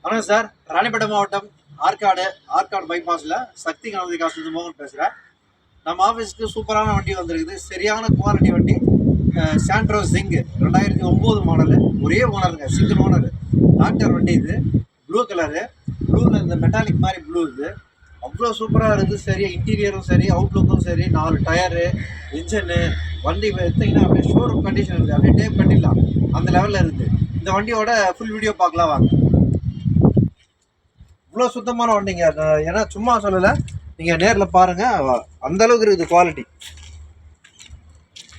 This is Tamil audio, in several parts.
வணக்கம் சார். ராணிப்பேட்டை மாவட்டம் ஆற்காடு பைபாஸில் சக்தி கணபதி காசு மோகன் பேசுகிறேன். நம்ம ஆஃபீஸ்க்கு சூப்பரான வண்டி வந்திருக்குது. சரியான குவாலிட்டி வண்டி. Santro Xing 2009 model. ஒரே ஓனருங்க, சிங்கிள் ஓனர். டாக்டர் வண்டி இது. Blue colour. ப்ளூவில் இந்த மெட்டாலிக் மாதிரி ப்ளூ இது. அவ்வளோ சூப்பராக இருக்குது. சரி, இன்டீரியரும் சரி, அவுட்லுக்கும் சரி, 4 டயரு, இன்ஜினு, வண்டி எடுத்திங்கன்னா அப்படியே ஷோரூம் கண்டிஷன் இருக்குது. அப்படியே டேப் பண்ணிடலாம், அந்த லெவலில் இருக்குது. இந்த வண்டியோட ஃபுல் வீடியோ பார்க்கலாம் வாங்க. இவ்வளோ சுத்தமான வண்டிங்க. ஏன்னா சும்மா சொல்லலை, நீங்கள் நேரில் பாருங்கள், அந்தளவுக்கு இருக்குது குவாலிட்டி.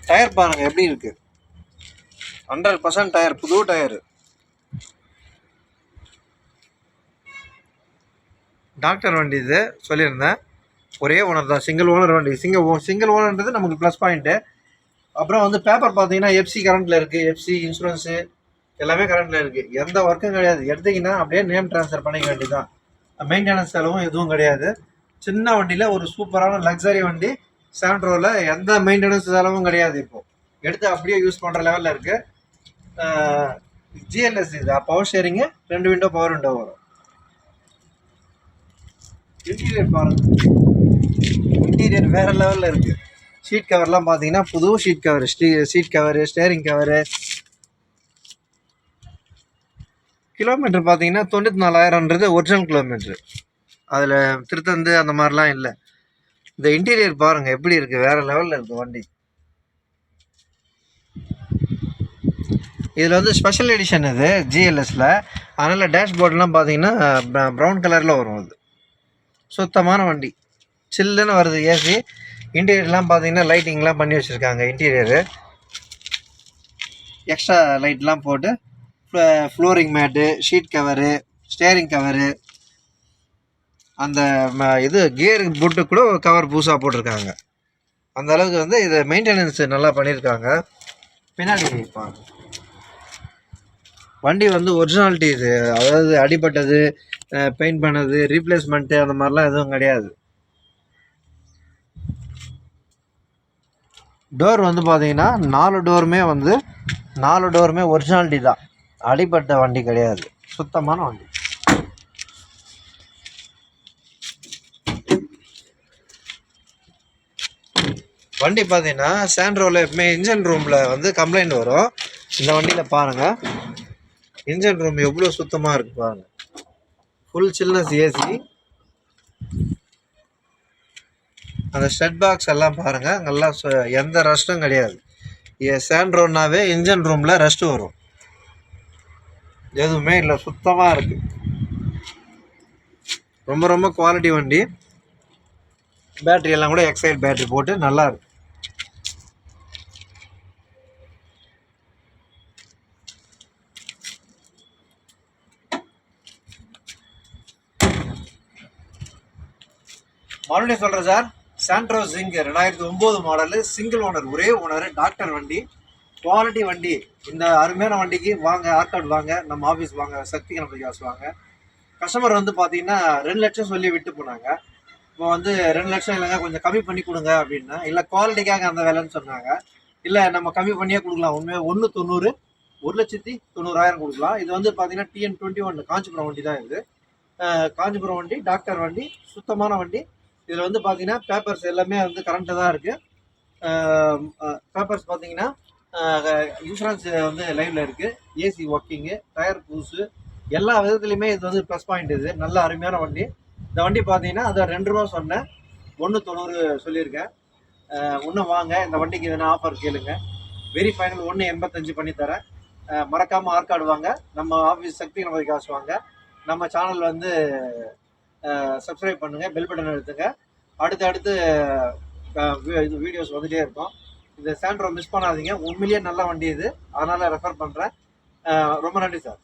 டயர் பாருங்கள் எப்படி இருக்குது. 100% டயர், புது டயரு. டாக்டர் வண்டி இது சொல்லியிருந்தேன். ஒரே ஓனர் தான், சிங்கிள் ஓனர் வண்டி. சிங்கிள் ஓனர்ன்றது நமக்கு ப்ளஸ் பாயிண்ட்டு. அப்புறம் வந்து பேப்பர் பார்த்தீங்கன்னா எஃப்சி கரண்ட்டில் இருக்குது. எஃப்சி இன்சூரன்ஸு எல்லாமே கரண்ட்டில் இருக்குது. எந்த ஒர்க்கும் கிடையாது. எடுத்திங்கன்னா அப்படியே நேம் ட்ரான்ஸ்ஃபர் பண்ணிக்க வேண்டியதான். மெயின்டெனன்ஸ் செலவும் எதுவும் கிடையாது. சின்ன வண்டியில் ஒரு சூப்பரான லக்ஸரி வண்டி. சாண்ட்ரோவில் எந்த மெயின்டெனன்ஸ் செலவும் கிடையாது. இப்போது எடுத்து அப்படியே யூஸ் பண்ணுற லெவலில் இருக்குது. ஜிஎல்எஸ் இது power steering, 2 window power window வரும். இன்டீரியர் பாருங்கள், இன்டீரியர் வேறு லெவலில் இருக்குது. ஷீட் கவர்லாம் பார்த்தீங்கன்னா புது seat cover, seat cover, steering cover. Kilometre பார்த்தீங்கன்னா 94,000ன்றது ஒரிஜினல் கிலோமீட்ரு. அதில் திருத்தந்து அந்த மாதிரிலாம் இல்லை. இந்த இன்டீரியர் பாருங்கள் எப்படி இருக்குது, வேறு லெவலில் இருக்குது வண்டி. இதில் வந்து ஸ்பெஷல் எடிஷன் இது ஜிஎல்எஸில். அதனால் டேஷ்போர்ட்லாம் பார்த்தீங்கன்னா ப்ரௌன் கலரில் வரும். அது சுத்தமான வண்டி, சில்லுன்னு வருது. ஏசி இன்டீரியர்லாம் பார்த்தீங்கன்னா லைட்டிங்லாம் பண்ணி வச்சுருக்காங்க. இன்டீரியரு எக்ஸ்ட்ரா லைட்லாம் போட்டு, ஃப்ளோரிங் மேட்டு, ஷீட் கவரு, ஸ்டேரிங் கவரு, அந்த இது கியர் போட்டு கூட கவர் புதுசாக போட்டிருக்காங்க. அந்த அளவுக்கு வந்து இதை மெயின்டெனன்ஸ் நல்லா பண்ணியிருக்காங்க. பின்னாடி வண்டி வந்து ஒரிஜினாலிட்டி இது. அதாவது அடிப்பட்டது, பெயிண்ட் பண்ணது, ரீப்ளேஸ்மெண்ட்டு அந்த மாதிரிலாம் எதுவும் கிடையாது. டோர் வந்து பார்த்தீங்கன்னா 4 டோருமே ஒரிஜினாலிட்டி தான். அடிப்பட்ட வண்டி கிடையாது, சுத்தமான வண்டி. வண்டி பார்த்தீங்கன்னா சாண்ட்ரோவில் எப்பவுமே இன்ஜின் ரூமில் வந்து கம்ப்ளைண்ட் வரும். இந்த வண்டியில் பாருங்கள், இன்ஜின் ரூம் எவ்வளோ சுத்தமாக இருக்குது பாருங்கள். Full chillness AC. அந்த ஸ்டட் பாக்ஸ் எல்லாம் பாருங்கள், நல்லா எந்த ரஸ்ட்டும் கிடையாது. சாண்ட்ரோன்னாவே இன்ஜின் ரூமில் ரஸ்ட்டு வரும், எதுவுமே இல்லை, சுத்தமாக இருக்குது. ரொம்ப ரொம்ப குவாலிட்டி வண்டி. பேட்ரி எல்லாம் கூட எக்ஸைட் பேட்ரி போட்டு நல்லா இருக்கு. மறுபடியும் சொல்கிறேன் sir, Santro Xing 2009 model, single owner, ஒரே ஓனர், டாக்டர் வண்டி, குவாலிட்டி வண்டி. இந்த அருமையான வண்டிக்கு வாங்க, ஆற்காடு வாங்க, நம்ம ஆஃபீஸ் வாங்க, சக்தி கணபதி காசு வாங்க. கஸ்டமர் வந்து பார்த்தீங்கன்னா 2 லட்சம் சொல்லி விட்டு போனாங்க. இப்போ வந்து 2 லட்சம் இல்லைங்க, கொஞ்சம் கம்மி பண்ணி கொடுங்க அப்படின்னா, இல்லை குவாலிட்டிக்காக அந்த வேலைன்னு சொன்னாங்க. இல்லை நம்ம கம்மி பண்ணியே கொடுக்கலாம். உண்மையாக 1,90,000, 1,90,000 கொடுக்கலாம். இது வந்து பார்த்தீங்கன்னா TN21 காஞ்சிபுரம் வண்டி தான் இது. காஞ்சிபுரம் வண்டி, டாக்டர் வண்டி, சுத்தமான வண்டி. இதில் வந்து பார்த்தீங்கன்னா பேப்பர்ஸ் எல்லாமே வந்து கரண்ட்டு தான் இருக்குது. பேப்பர்ஸ் பார்த்தீங்கன்னா இன்சூரன்ஸ் வந்து லைவில் இருக்குது. ஏசி ஒர்க்கிங்கு, டயர் புதுசு, எல்லா விதத்துலையுமே இது வந்து ப்ளஸ் பாயிண்ட். இது நல்ல அருமையான வண்டி. இந்த வண்டி பார்த்தீங்கன்னா அதை 2 ரூபா சொன்னேன், 1,90,000 சொல்லியிருக்கேன். இன்னும் வாங்க, இந்த வண்டிக்கு எதனா ஆஃபர் கேளுங்க. வெரி ஃபைனல் 1,85 பண்ணித்தரேன். மறக்காமல் ஆற்காடு வாங்க, நம்ம ஆஃபீஸ் சக்தி கணபதி காசு வாங்க. நம்ம சேனல் வந்து சப்ஸ்கிரைப் பண்ணுங்கள், பெல் பட்டன் எடுத்துங்க. அடுத்து இது வீடியோஸ் வந்துகிட்டே இருக்கும். இந்த சாண்ட்ரோ மிஸ் பண்ணாதீங்க, உண்மையிலேயே நல்ல வண்டி இது. அதனால் ரெஃபர் பண்ணுறேன். ரொம்ப நன்றி சார்.